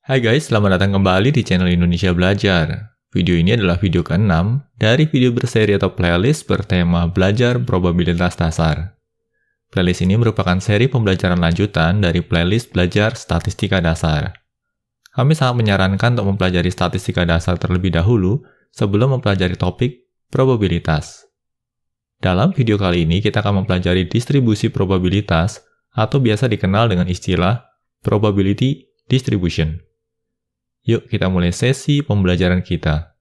Hai guys, selamat datang kembali di channel Indonesia Belajar. Video ini adalah video ke-6 dari video berseri atau playlist bertema Belajar Probabilitas Dasar. Playlist ini merupakan seri pembelajaran lanjutan dari playlist Belajar Statistika Dasar. Kami sangat menyarankan untuk mempelajari statistika dasar terlebih dahulu sebelum mempelajari topik probabilitas. Dalam video kali ini, kita akan mempelajari distribusi probabilitas atau biasa dikenal dengan istilah probability distribution. Yuk kita mulai sesi pembelajaran kita.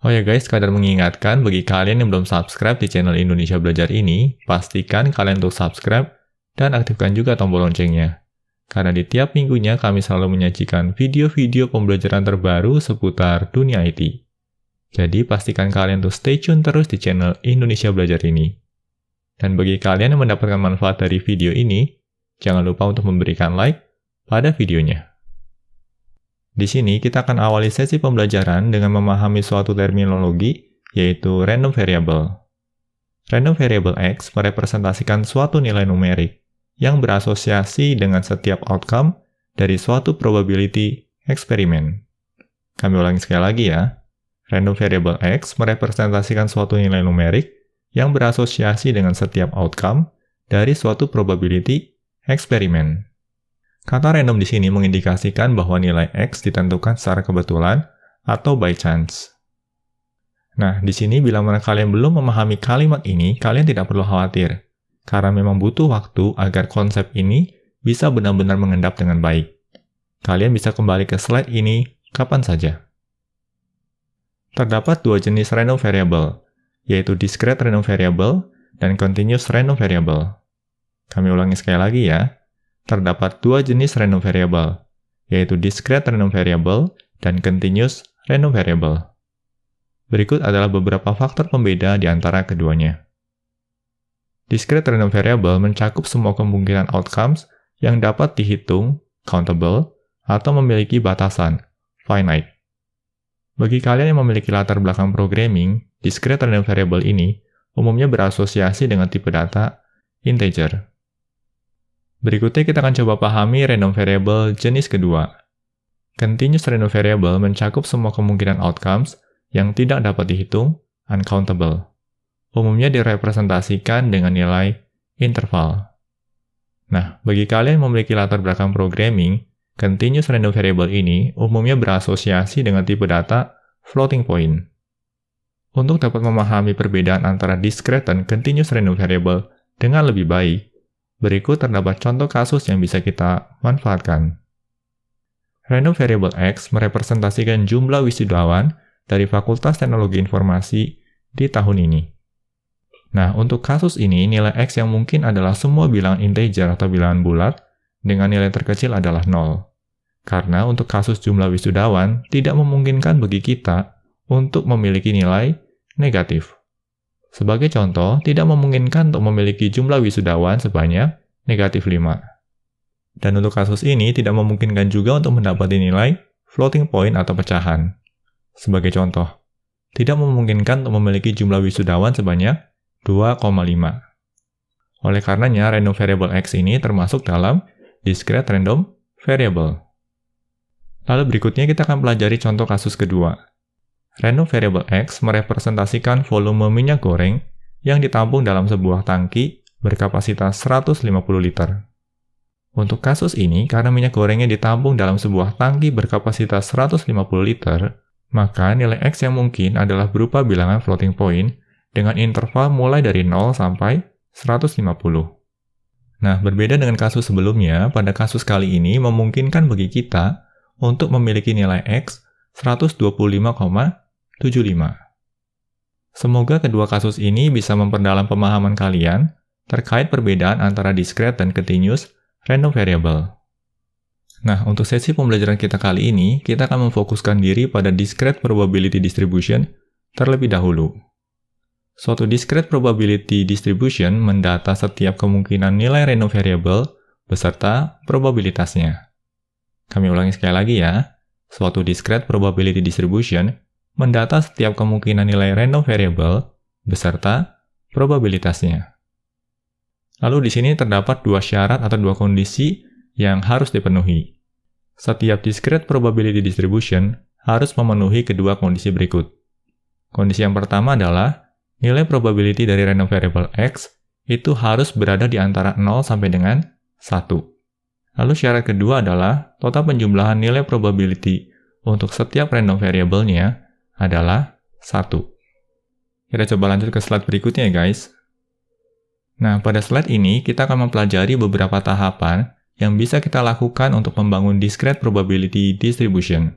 Oh ya guys, sekadar mengingatkan bagi kalian yang belum subscribe di channel Indonesia Belajar ini, pastikan kalian untuk subscribe dan aktifkan juga tombol loncengnya. Karena di tiap minggunya kami selalu menyajikan video-video pembelajaran terbaru seputar dunia IT. Jadi pastikan kalian untuk stay tune terus di channel Indonesia Belajar ini. Dan bagi kalian yang mendapatkan manfaat dari video ini, jangan lupa untuk memberikan like pada videonya. Di sini kita akan awali sesi pembelajaran dengan memahami suatu terminologi, yaitu random variable. Random variable X merepresentasikan suatu nilai numerik yang berasosiasi dengan setiap outcome dari suatu probability eksperimen. Kami ulangi sekali lagi ya. Random variable X merepresentasikan suatu nilai numerik yang berasosiasi dengan setiap outcome dari suatu probability eksperimen. Kata random di sini mengindikasikan bahwa nilai X ditentukan secara kebetulan atau by chance. Nah, di sini bila mana kalian belum memahami kalimat ini, kalian tidak perlu khawatir, karena memang butuh waktu agar konsep ini bisa benar-benar mengendap dengan baik. Kalian bisa kembali ke slide ini kapan saja. Terdapat dua jenis random variable, yaitu discrete random variable dan continuous random variable. Kami ulangi sekali lagi ya. Terdapat dua jenis random variable, yaitu discrete random variable dan continuous random variable. Berikut adalah beberapa faktor pembeda di antara keduanya. Discrete random variable mencakup semua kemungkinan outcomes yang dapat dihitung, countable, atau memiliki batasan, finite. Bagi kalian yang memiliki latar belakang programming, discrete random variable ini umumnya berasosiasi dengan tipe data integer. Berikutnya kita akan coba pahami random variable jenis kedua. Continuous random variable mencakup semua kemungkinan outcomes yang tidak dapat dihitung, uncountable. Umumnya direpresentasikan dengan nilai interval. Nah, bagi kalian yang memiliki latar belakang programming, continuous random variable ini umumnya berasosiasi dengan tipe data floating point. Untuk dapat memahami perbedaan antara discrete dan continuous random variable dengan lebih baik, berikut terdapat contoh kasus yang bisa kita manfaatkan. Random variable X merepresentasikan jumlah wisudawan dari Fakultas Teknologi Informasi di tahun ini. Nah, untuk kasus ini, nilai X yang mungkin adalah semua bilangan integer atau bilangan bulat, dengan nilai terkecil adalah 0. Karena untuk kasus jumlah wisudawan, tidak memungkinkan bagi kita untuk memiliki nilai negatif. Sebagai contoh, tidak memungkinkan untuk memiliki jumlah wisudawan sebanyak negatif 5. Dan untuk kasus ini, tidak memungkinkan juga untuk mendapati nilai floating point atau pecahan. Sebagai contoh, tidak memungkinkan untuk memiliki jumlah wisudawan sebanyak 2,5. Oleh karenanya, random variable X ini termasuk dalam discrete random variable. Lalu berikutnya kita akan pelajari contoh kasus kedua. Random variable X merepresentasikan volume minyak goreng yang ditampung dalam sebuah tangki berkapasitas 150 liter. Untuk kasus ini, karena minyak gorengnya ditampung dalam sebuah tangki berkapasitas 150 liter, maka nilai X yang mungkin adalah berupa bilangan floating point dengan interval mulai dari 0 sampai 150. Nah, berbeda dengan kasus sebelumnya, pada kasus kali ini memungkinkan bagi kita untuk memiliki nilai X 125,75. Semoga kedua kasus ini bisa memperdalam pemahaman kalian terkait perbedaan antara discrete dan continuous random variable. Nah, untuk sesi pembelajaran kita kali ini, kita akan memfokuskan diri pada discrete probability distribution terlebih dahulu. Suatu discrete probability distribution mendata setiap kemungkinan nilai random variable beserta probabilitasnya. Kami ulangi sekali lagi ya. Suatu discrete probability distribution mendata setiap kemungkinan nilai random variable beserta probabilitasnya. Lalu di sini terdapat dua syarat atau dua kondisi yang harus dipenuhi. Setiap discrete probability distribution harus memenuhi kedua kondisi berikut. Kondisi yang pertama adalah nilai probability dari random variable X itu harus berada di antara 0 sampai dengan 1. Lalu syarat kedua adalah total penjumlahan nilai probability untuk setiap random variable-nya adalah 1. Kita coba lanjut ke slide berikutnya ya guys. Nah, pada slide ini kita akan mempelajari beberapa tahapan yang bisa kita lakukan untuk membangun discrete probability distribution.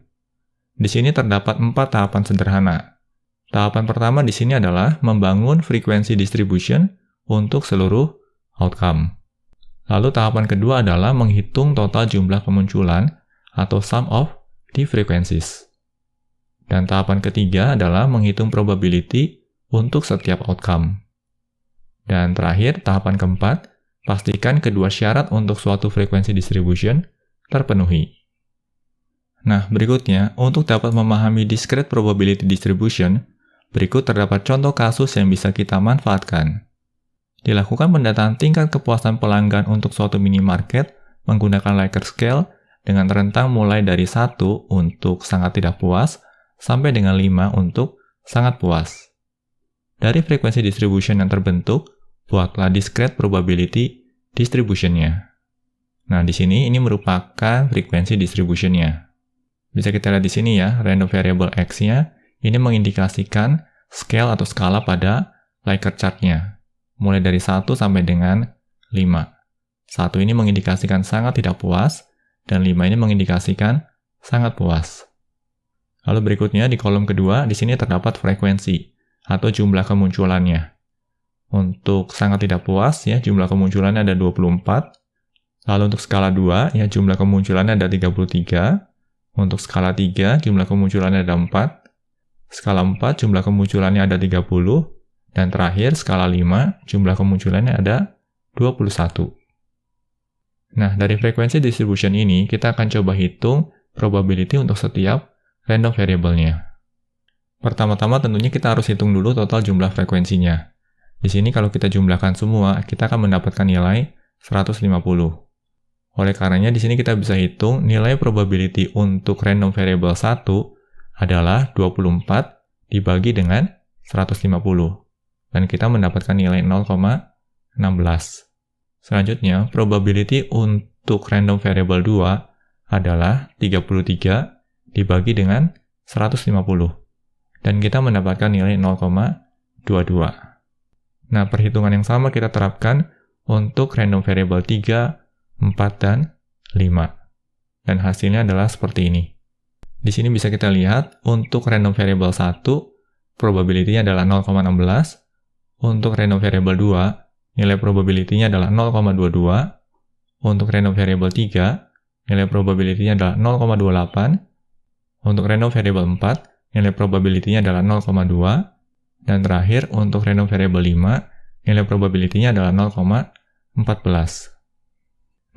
Di sini terdapat 4 tahapan sederhana. Tahapan pertama di sini adalah membangun frekuensi distribution untuk seluruh outcome. Lalu tahapan kedua adalah menghitung total jumlah kemunculan atau sum of the frequencies. Dan tahapan ketiga adalah menghitung probability untuk setiap outcome. Dan terakhir, tahapan keempat, pastikan kedua syarat untuk suatu frekuensi distribution terpenuhi. Nah, berikutnya, untuk dapat memahami discrete probability distribution, berikut terdapat contoh kasus yang bisa kita manfaatkan. Dilakukan pendataan tingkat kepuasan pelanggan untuk suatu minimarket menggunakan Likert scale dengan rentang mulai dari 1 untuk sangat tidak puas sampai dengan 5 untuk sangat puas. Dari frekuensi distribution yang terbentuk, buatlah discrete probability distribution-nya. Nah, di sini ini merupakan frekuensi distribution-nya. Bisa kita lihat di sini ya, random variable X-nya ini mengindikasikan scale atau skala pada Likert chart-nya. Mulai dari 1 sampai dengan 5. 1 ini mengindikasikan sangat tidak puas, dan 5 ini mengindikasikan sangat puas. Lalu berikutnya di kolom kedua, di sini terdapat frekuensi atau jumlah kemunculannya. Untuk sangat tidak puas, ya jumlah kemunculannya ada 24. Lalu untuk skala 2, ya jumlah kemunculannya ada 33. Untuk skala 3, jumlah kemunculannya ada 4. Skala 4, jumlah kemunculannya ada 30. Dan terakhir, skala 5, jumlah kemunculannya ada 21. Nah, dari frekuensi distribution ini, kita akan coba hitung probability untuk setiap random variable-nya. Pertama-tama tentunya kita harus hitung dulu total jumlah frekuensinya. Di sini kalau kita jumlahkan semua, kita akan mendapatkan nilai 150. Oleh karenanya di sini kita bisa hitung nilai probability untuk random variable 1 adalah 24 dibagi dengan 150. Dan kita mendapatkan nilai 0,16. Selanjutnya, probability untuk random variable 2 adalah 33 dibagi dengan 150. Dan kita mendapatkan nilai 0,22. Nah, perhitungan yang sama kita terapkan untuk random variable 3, 4, dan 5. Dan hasilnya adalah seperti ini. Di sini bisa kita lihat, untuk random variable 1, probability-nya adalah 0,16. Untuk random variable 2, nilai probability-nya adalah 0,22. Untuk random variable 3, nilai probability-nya adalah 0,28. Untuk random variable 4, nilai probability-nya adalah 0,2. Dan terakhir, untuk random variable 5, nilai probability-nya adalah 0,14.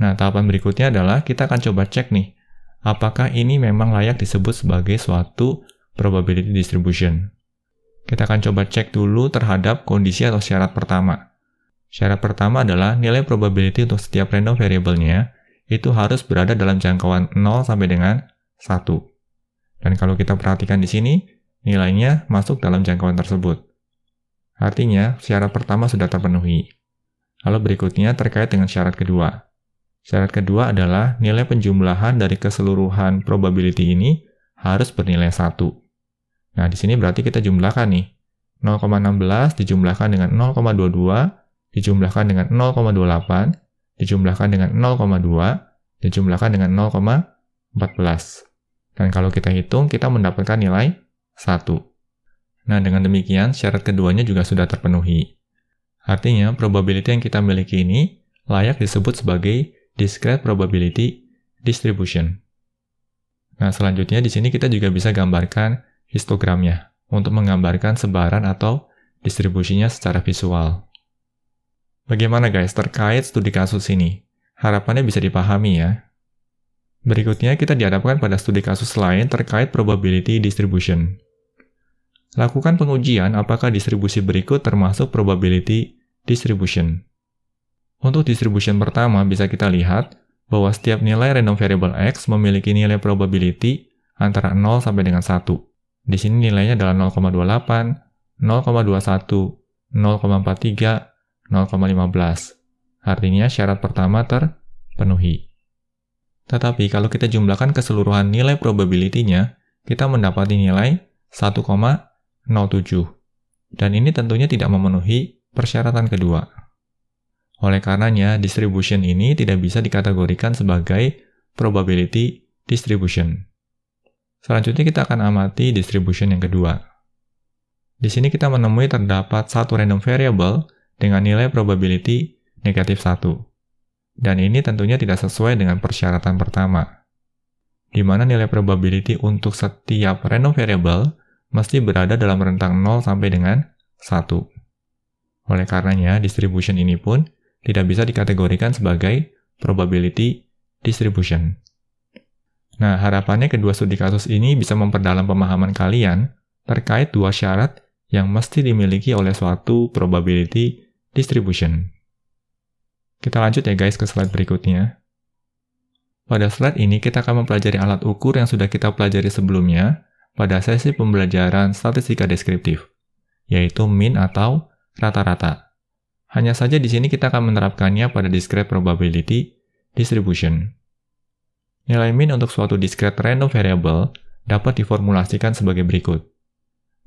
Nah, tahapan berikutnya adalah kita akan coba cek nih, apakah ini memang layak disebut sebagai suatu probability distribution. Kita akan coba cek dulu terhadap kondisi atau syarat pertama. Syarat pertama adalah nilai probability untuk setiap random variable-nya itu harus berada dalam jangkauan 0 sampai dengan 1. Dan kalau kita perhatikan di sini, nilainya masuk dalam jangkauan tersebut. Artinya, syarat pertama sudah terpenuhi. Lalu berikutnya terkait dengan syarat kedua. Syarat kedua adalah nilai penjumlahan dari keseluruhan probability ini harus bernilai 1. Nah, di sini berarti kita jumlahkan nih. 0,16 dijumlahkan dengan 0,22, dijumlahkan dengan 0,28, dijumlahkan dengan 0,2, dijumlahkan dengan 0,14. Dan kalau kita hitung, kita mendapatkan nilai 1. Nah, dengan demikian, syarat keduanya juga sudah terpenuhi. Artinya, probability yang kita miliki ini layak disebut sebagai discrete probability distribution. Nah, selanjutnya di sini kita juga bisa gambarkan histogramnya untuk menggambarkan sebaran atau distribusinya secara visual. Bagaimana guys terkait studi kasus ini? Harapannya bisa dipahami ya. Berikutnya kita dihadapkan pada studi kasus lain terkait probability distribution. Lakukan pengujian apakah distribusi berikut termasuk probability distribution. Untuk distribution pertama bisa kita lihat bahwa setiap nilai random variable X memiliki nilai probability antara 0 sampai dengan 1. Di sini nilainya adalah 0,28, 0,21, 0,43, 0,15. Artinya syarat pertama terpenuhi. Tetapi kalau kita jumlahkan keseluruhan nilai probability-nya, kita mendapati nilai 1,07. Dan ini tentunya tidak memenuhi persyaratan kedua. Oleh karenanya, distribution ini tidak bisa dikategorikan sebagai probability distribution. Selanjutnya kita akan amati distribution yang kedua. Di sini kita menemui terdapat satu random variable dengan nilai probability negatif 1. Dan ini tentunya tidak sesuai dengan persyaratan pertama, di mana nilai probability untuk setiap random variable mesti berada dalam rentang 0 sampai dengan 1. Oleh karenanya, distribution ini pun tidak bisa dikategorikan sebagai probability distribution. Nah, harapannya kedua studi kasus ini bisa memperdalam pemahaman kalian terkait dua syarat yang mesti dimiliki oleh suatu probability distribution. Kita lanjut ya guys ke slide berikutnya. Pada slide ini kita akan mempelajari alat ukur yang sudah kita pelajari sebelumnya pada sesi pembelajaran statistika deskriptif, yaitu mean atau rata-rata. Hanya saja di sini kita akan menerapkannya pada discrete probability distribution. Nilai mean untuk suatu discrete random variable dapat diformulasikan sebagai berikut.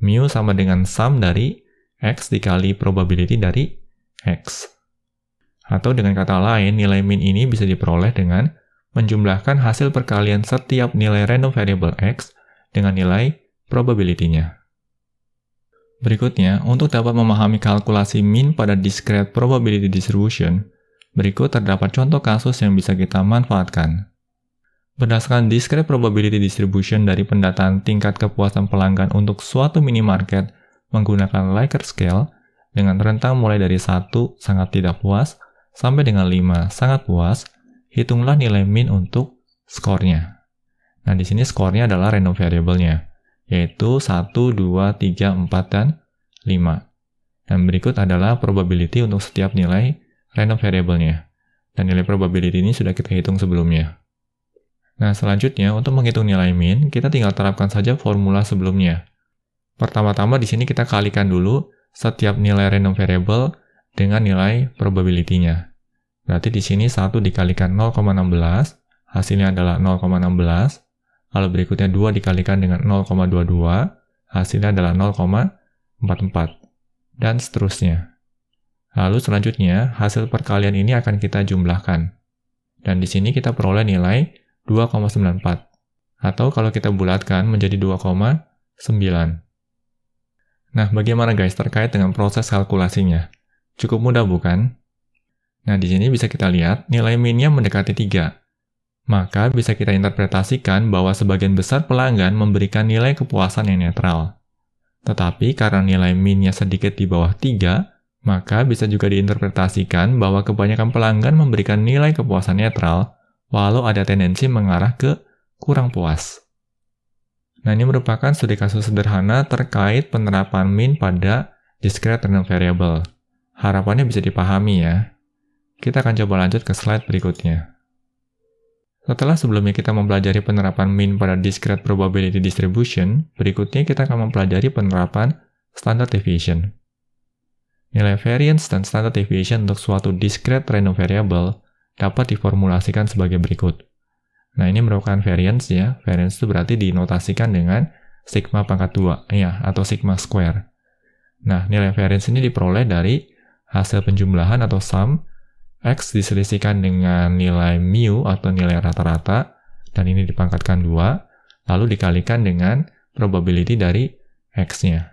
Mu sama dengan sum dari X dikali probability dari X. Atau dengan kata lain, nilai mean ini bisa diperoleh dengan menjumlahkan hasil perkalian setiap nilai random variable X dengan nilai probability-nya. Berikutnya, untuk dapat memahami kalkulasi mean pada discrete probability distribution, berikut terdapat contoh kasus yang bisa kita manfaatkan. Berdasarkan discrete probability distribution dari pendataan tingkat kepuasan pelanggan untuk suatu minimarket menggunakan Likert scale dengan rentang mulai dari 1 sangat tidak puas sampai dengan 5 sangat puas, hitunglah nilai mean untuk skornya. Nah, di sini skornya adalah random variable-nya, yaitu 1, 2, 3, 4, dan 5. Dan berikut adalah probability untuk setiap nilai random variable-nya. Dan nilai probability ini sudah kita hitung sebelumnya. Nah, selanjutnya untuk menghitung nilai mean, kita tinggal terapkan saja formula sebelumnya. Pertama-tama di sini kita kalikan dulu setiap nilai random variable dengan nilai probability-nya. Berarti di sini 1 dikalikan 0,16, hasilnya adalah 0,16. Lalu berikutnya 2 dikalikan dengan 0,22, hasilnya adalah 0,44. Dan seterusnya. Lalu selanjutnya, hasil perkalian ini akan kita jumlahkan. Dan di sini kita peroleh nilai 2,94. Atau kalau kita bulatkan menjadi 2,9. Nah, bagaimana guys terkait dengan proses kalkulasinya? Cukup mudah bukan? Nah, di sini bisa kita lihat nilai mean-nya mendekati 3. Maka bisa kita interpretasikan bahwa sebagian besar pelanggan memberikan nilai kepuasan yang netral. Tetapi karena nilai mean-nya sedikit di bawah 3, maka bisa juga diinterpretasikan bahwa kebanyakan pelanggan memberikan nilai kepuasan netral walau ada tendensi mengarah ke kurang puas. Nah, ini merupakan studi kasus sederhana terkait penerapan mean pada discrete random variable. Harapannya bisa dipahami ya. Kita akan coba lanjut ke slide berikutnya. Setelah sebelumnya kita mempelajari penerapan mean pada discrete probability distribution, berikutnya kita akan mempelajari penerapan standard deviation. Nilai variance dan standard deviation untuk suatu discrete random variable dapat diformulasikan sebagai berikut. Nah, ini merupakan variance ya. Variance itu berarti dinotasikan dengan sigma pangkat 2, ya, atau sigma square. Nah, nilai variance ini diperoleh dari hasil penjumlahan atau sum X diselisihkan dengan nilai mu atau nilai rata-rata, dan ini dipangkatkan 2, lalu dikalikan dengan probability dari X-nya.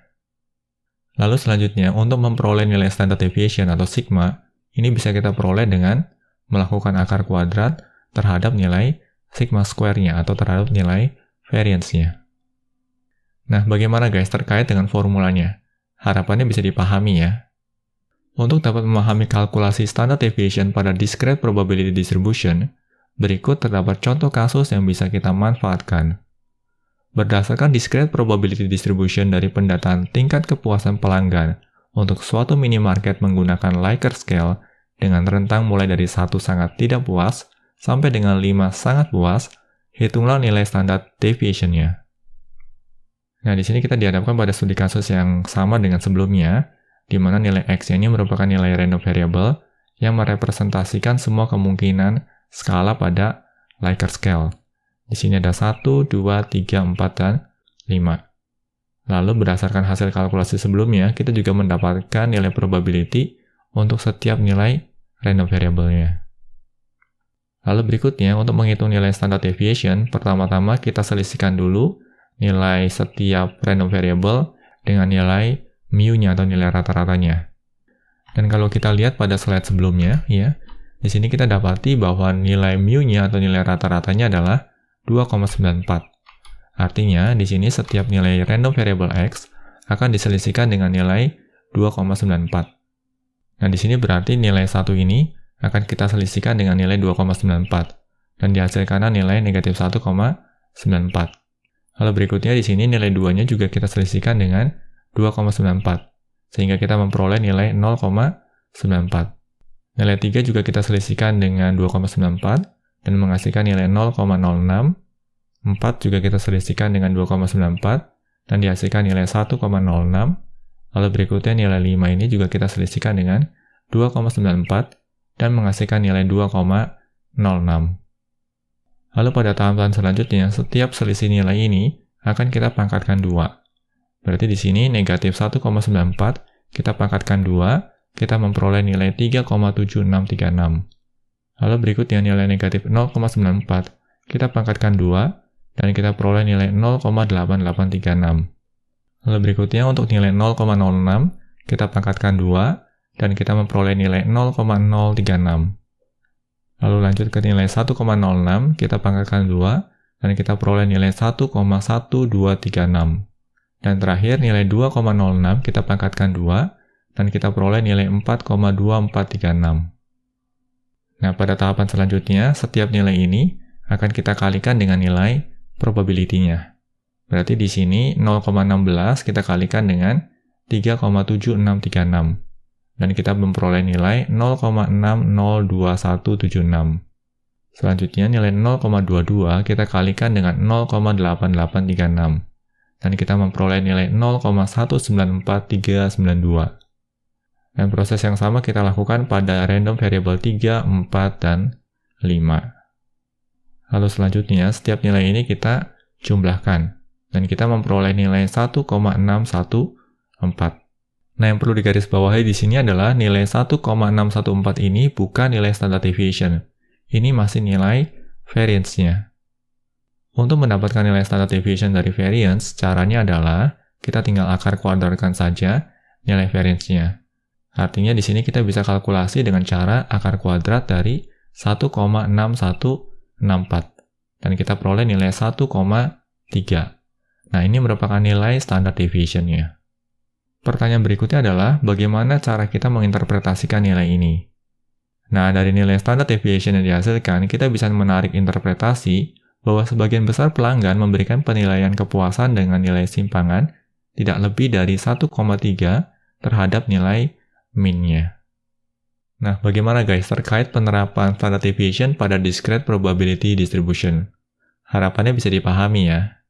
Lalu selanjutnya, untuk memperoleh nilai standard deviation atau sigma, ini bisa kita peroleh dengan melakukan akar kuadrat terhadap nilai sigma square-nya atau terhadap nilai variance-nya. Nah, bagaimana guys terkait dengan formulanya? Harapannya bisa dipahami ya. Untuk dapat memahami kalkulasi standard deviation pada discrete probability distribution, berikut terdapat contoh kasus yang bisa kita manfaatkan. Berdasarkan discrete probability distribution dari pendataan tingkat kepuasan pelanggan untuk suatu minimarket menggunakan Likert scale dengan rentang mulai dari 1 sangat tidak puas sampai dengan 5 sangat puas, hitunglah nilai standar deviation-nya. Nah, di sini kita dihadapkan pada studi kasus yang sama dengan sebelumnya, di mana nilai X ini merupakan nilai random variable yang merepresentasikan semua kemungkinan skala pada Likert scale. Di sini ada 1, 2, 3, 4, dan 5. Lalu berdasarkan hasil kalkulasi sebelumnya, kita juga mendapatkan nilai probability untuk setiap nilai random variable-nya. Lalu berikutnya, untuk menghitung nilai standard deviation, pertama-tama kita selisihkan dulu nilai setiap random variable dengan nilai mu-nya atau nilai rata-ratanya. Dan kalau kita lihat pada slide sebelumnya, ya, di sini kita dapati bahwa nilai mu-nya atau nilai rata-ratanya adalah 2,94. Artinya, di sini setiap nilai random variable X akan diselisihkan dengan nilai 2,94. Nah, di sini berarti nilai 1 ini akan kita selisihkan dengan nilai 2,94 dan dihasilkan nilai negatif 1,94. Lalu berikutnya di sini nilai 2-nya juga kita selisihkan dengan 2,94 sehingga kita memperoleh nilai 0,94. Nilai 3 juga kita selisihkan dengan 2,94 dan menghasilkan nilai 0,06. 4 juga kita selisihkan dengan 2,94 dan dihasilkan nilai 1,06. Lalu berikutnya nilai 5 ini juga kita selisihkan dengan 2,94 dan menghasilkan nilai 2,06. Lalu pada tahapan selanjutnya, setiap selisih nilai ini akan kita pangkatkan 2. Berarti di sini negatif 1,94 kita pangkatkan 2, kita memperoleh nilai 3,7636. Lalu berikutnya nilai negatif 0,94 kita pangkatkan 2, dan kita peroleh nilai 0,8836. Lalu berikutnya untuk nilai 0,06 kita pangkatkan 2, dan kita memperoleh nilai 0,036. Lalu lanjut ke nilai 1,06 kita pangkatkan 2, dan kita peroleh nilai 1,1236. Dan terakhir nilai 2,06 kita pangkatkan 2, dan kita peroleh nilai 4,2436. Nah, pada tahapan selanjutnya, setiap nilai ini akan kita kalikan dengan nilai probability-nya. Berarti di sini 0,16 kita kalikan dengan 3,7636. Dan kita memperoleh nilai 0,602176. Selanjutnya nilai 0,22 kita kalikan dengan 0,8836. Dan kita memperoleh nilai 0,194392. Dan proses yang sama kita lakukan pada random variable 3, 4, dan 5. Lalu selanjutnya, setiap nilai ini kita jumlahkan. Dan kita memperoleh nilai 1,614. Nah, yang perlu digarisbawahi di sini adalah nilai 1,614 ini bukan nilai standard deviation. Ini masih nilai variance-nya. Untuk mendapatkan nilai standard deviation dari variance, caranya adalah kita tinggal akar kuadratkan saja nilai variance-nya. Artinya di sini kita bisa kalkulasi dengan cara akar kuadrat dari 1,6164. Dan kita peroleh nilai 1,3. Nah, ini merupakan nilai standard deviation-nya. Pertanyaan berikutnya adalah, bagaimana cara kita menginterpretasikan nilai ini? Nah, dari nilai standard deviation yang dihasilkan, kita bisa menarik interpretasi bahwa sebagian besar pelanggan memberikan penilaian kepuasan dengan nilai simpangan tidak lebih dari 1,3 terhadap nilai min-nya. Nah, bagaimana guys terkait penerapan standard deviation pada discrete probability distribution? Harapannya bisa dipahami ya.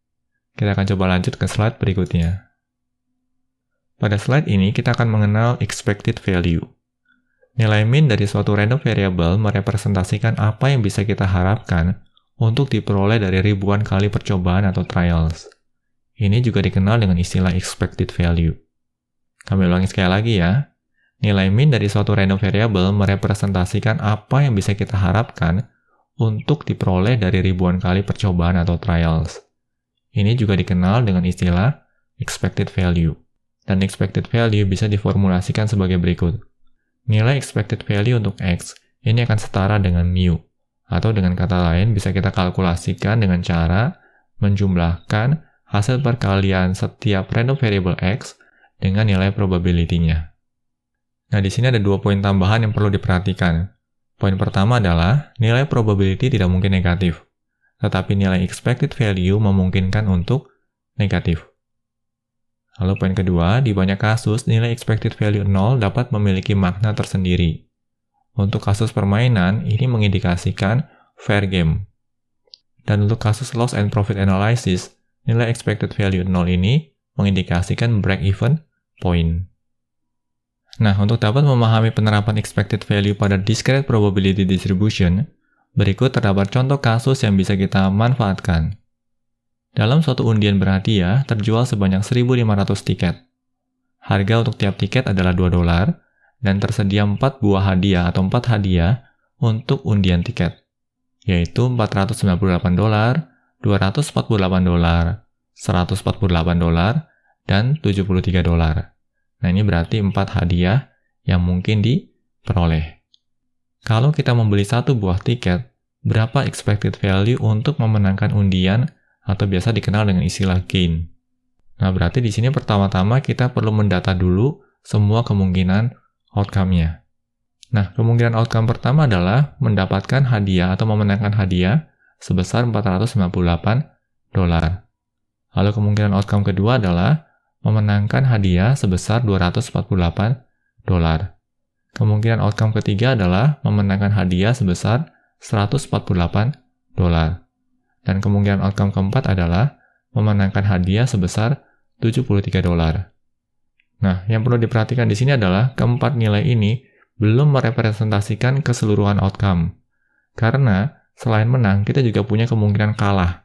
Kita akan coba lanjut ke slide berikutnya. Pada slide ini, kita akan mengenal expected value. Nilai min dari suatu random variable merepresentasikan apa yang bisa kita harapkan untuk diperoleh dari ribuan kali percobaan atau trials. Ini juga dikenal dengan istilah expected value. Kami ulangi sekali lagi ya. Nilai min dari suatu random variable merepresentasikan apa yang bisa kita harapkan untuk diperoleh dari ribuan kali percobaan atau trials. Ini juga dikenal dengan istilah expected value. Dan expected value bisa diformulasikan sebagai berikut. Nilai expected value untuk X ini akan setara dengan mu. Atau dengan kata lain bisa kita kalkulasikan dengan cara menjumlahkan hasil perkalian setiap random variable X dengan nilai probability-nya. Nah, di sini ada 2 poin tambahan yang perlu diperhatikan. Poin pertama adalah nilai probability tidak mungkin negatif, tetapi nilai expected value memungkinkan untuk negatif. Lalu poin kedua, di banyak kasus nilai expected value 0 dapat memiliki makna tersendiri. Untuk kasus permainan, ini mengindikasikan fair game. Dan untuk kasus loss and profit analysis, nilai expected value 0 ini mengindikasikan break-even point. Nah, untuk dapat memahami penerapan expected value pada discrete probability distribution, berikut terdapat contoh kasus yang bisa kita manfaatkan. Dalam suatu undian berhadiah, terjual sebanyak 1.500 tiket. Harga untuk tiap tiket adalah $2, dan tersedia 4 buah hadiah atau 4 hadiah untuk undian tiket, yaitu $498, $248, $148, dan $73. Nah, ini berarti 4 hadiah yang mungkin diperoleh. Kalau kita membeli 1 buah tiket, berapa expected value untuk memenangkan undian atau biasa dikenal dengan istilah gain? Nah, berarti di sini pertama-tama kita perlu mendata dulu semua kemungkinan outcome-nya. Nah, kemungkinan outcome pertama adalah mendapatkan hadiah atau memenangkan hadiah sebesar $498. Lalu kemungkinan outcome kedua adalah memenangkan hadiah sebesar $248. Kemungkinan outcome ketiga adalah memenangkan hadiah sebesar $148. Dan kemungkinan outcome keempat adalah memenangkan hadiah sebesar $73. Nah, yang perlu diperhatikan di sini adalah keempat nilai ini belum merepresentasikan keseluruhan outcome. Karena selain menang, kita juga punya kemungkinan kalah.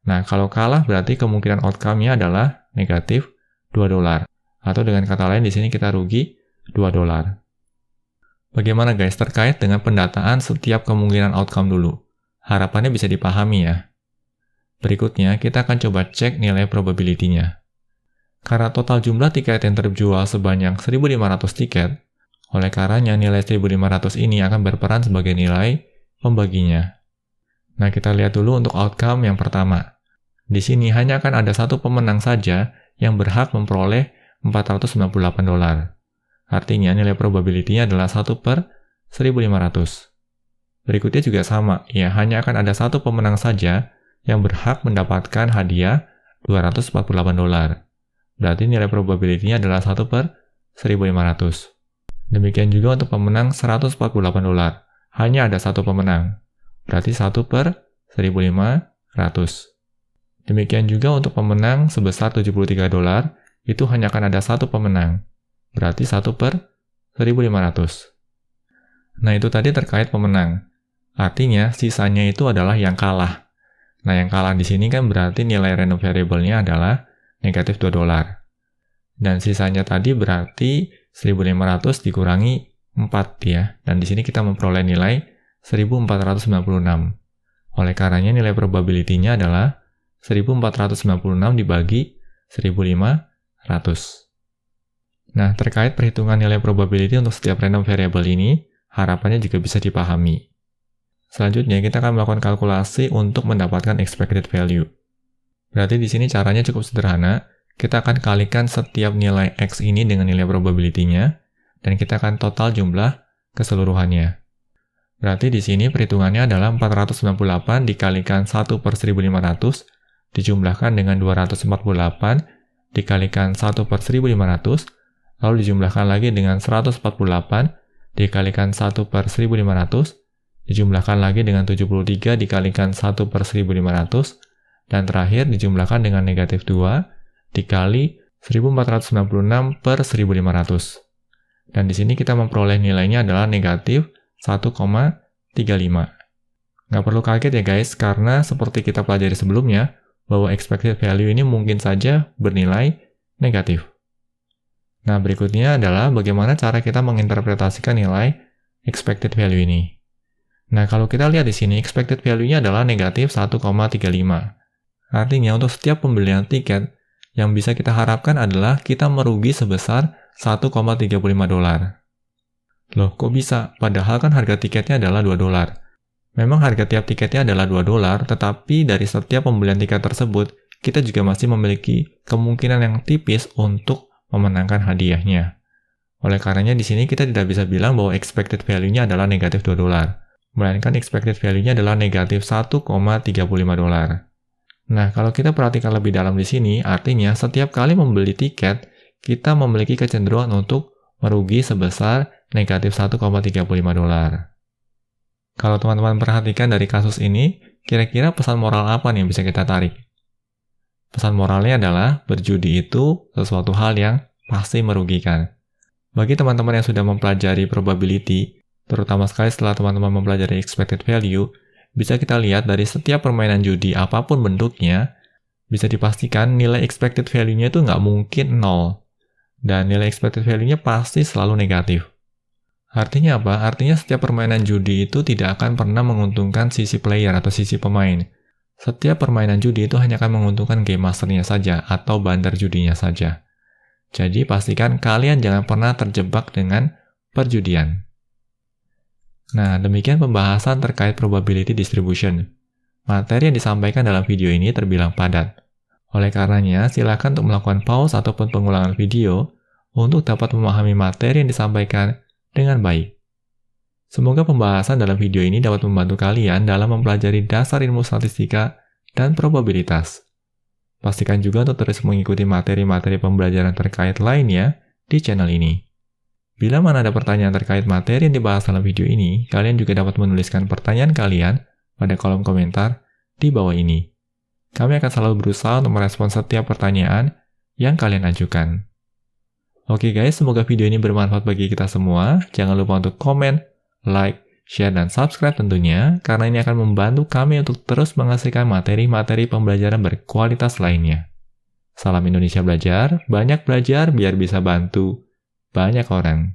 Nah, kalau kalah berarti kemungkinan outcome-nya adalah negatif $2. Atau dengan kata lain di sini kita rugi $2. Bagaimana guys terkait dengan pendataan setiap kemungkinan outcome dulu? Harapannya bisa dipahami ya. Berikutnya, kita akan coba cek nilai probability-nya. Karena total jumlah tiket yang terjual sebanyak 1.500 tiket, oleh karenanya nilai 1.500 ini akan berperan sebagai nilai pembaginya. Nah, kita lihat dulu untuk outcome yang pertama. Di sini hanya akan ada satu pemenang saja yang berhak memperoleh $498. Artinya nilai probability-nya adalah 1/1.500. Berikutnya juga sama, ya hanya akan ada satu pemenang saja yang berhak mendapatkan hadiah $248. Berarti nilai probability-nya adalah 1/1.500. Demikian juga untuk pemenang $148. Hanya ada satu pemenang. Berarti 1/1.500. Demikian juga untuk pemenang sebesar $73, itu hanya akan ada satu pemenang. Berarti 1/1.500. Nah, itu tadi terkait pemenang. Artinya, sisanya itu adalah yang kalah. Nah, yang kalah di sini kan berarti nilai random variable-nya adalah negatif $2. Dan sisanya tadi berarti 1.500 dikurangi 4 ya. Dan di sini kita memperoleh nilai 1.496. Oleh karenanya nilai probability-nya adalah 1.496 dibagi 1.500. Nah, terkait perhitungan nilai probability untuk setiap random variable ini, harapannya juga bisa dipahami. Selanjutnya, kita akan melakukan kalkulasi untuk mendapatkan expected value. Berarti di sini caranya cukup sederhana. Kita akan kalikan setiap nilai X ini dengan nilai probability-nya, dan kita akan total jumlah keseluruhannya. Berarti di sini perhitungannya adalah 498 dikalikan 1/1500, dijumlahkan dengan 248 dikalikan 1/1500, lalu dijumlahkan lagi dengan 148 dikalikan 1/1500, dijumlahkan lagi dengan 73 dikalikan 1/1500, dan terakhir dijumlahkan dengan negatif 2 dikali 1496/1500. Dan di sini kita memperoleh nilainya adalah negatif 1,35. Nggak perlu kaget ya guys, karena seperti kita pelajari sebelumnya, bahwa expected value ini mungkin saja bernilai negatif. Nah, berikutnya adalah bagaimana cara kita menginterpretasikan nilai expected value ini. Nah, kalau kita lihat di sini, expected value-nya adalah negatif 1,35. Artinya, untuk setiap pembelian tiket, yang bisa kita harapkan adalah kita merugi sebesar $1,35. Loh, kok bisa? Padahal kan harga tiketnya adalah $2. Memang harga tiap tiketnya adalah $2, tetapi dari setiap pembelian tiket tersebut, kita juga masih memiliki kemungkinan yang tipis untuk memenangkan hadiahnya. Oleh karenanya di sini kita tidak bisa bilang bahwa expected value-nya adalah negatif $2, melainkan expected value-nya adalah negatif $1,35. Nah, kalau kita perhatikan lebih dalam di sini, artinya setiap kali membeli tiket, kita memiliki kecenderungan untuk merugi sebesar negatif $1,35. Kalau teman-teman perhatikan dari kasus ini, kira-kira pesan moral apa nih yang bisa kita tarik? Pesan moralnya adalah berjudi itu sesuatu hal yang pasti merugikan. Bagi teman-teman yang sudah mempelajari probability, terutama sekali setelah teman-teman mempelajari expected value, bisa kita lihat dari setiap permainan judi apapun bentuknya, bisa dipastikan nilai expected value-nya itu nggak mungkin 0. Dan nilai expected value-nya pasti selalu negatif. Artinya apa? Artinya setiap permainan judi itu tidak akan pernah menguntungkan sisi player atau sisi pemain. Setiap permainan judi itu hanya akan menguntungkan game masternya saja atau bandar judinya saja. Jadi pastikan kalian jangan pernah terjebak dengan perjudian. Nah, demikian pembahasan terkait probability distribution. Materi yang disampaikan dalam video ini terbilang padat. Oleh karenanya, silakan untuk melakukan pause ataupun pengulangan video untuk dapat memahami materi yang disampaikan dengan baik. Semoga pembahasan dalam video ini dapat membantu kalian dalam mempelajari dasar ilmu statistika dan probabilitas. Pastikan juga untuk terus mengikuti materi-materi pembelajaran terkait lainnya di channel ini. Bila mana ada pertanyaan terkait materi yang dibahas dalam video ini, kalian juga dapat menuliskan pertanyaan kalian pada kolom komentar di bawah ini. Kami akan selalu berusaha untuk merespons setiap pertanyaan yang kalian ajukan. Oke guys, semoga video ini bermanfaat bagi kita semua. Jangan lupa untuk komen, like, share, dan subscribe tentunya, karena ini akan membantu kami untuk terus menghasilkan materi-materi pembelajaran berkualitas lainnya. Salam Indonesia Belajar, banyak belajar biar bisa bantu banyak orang.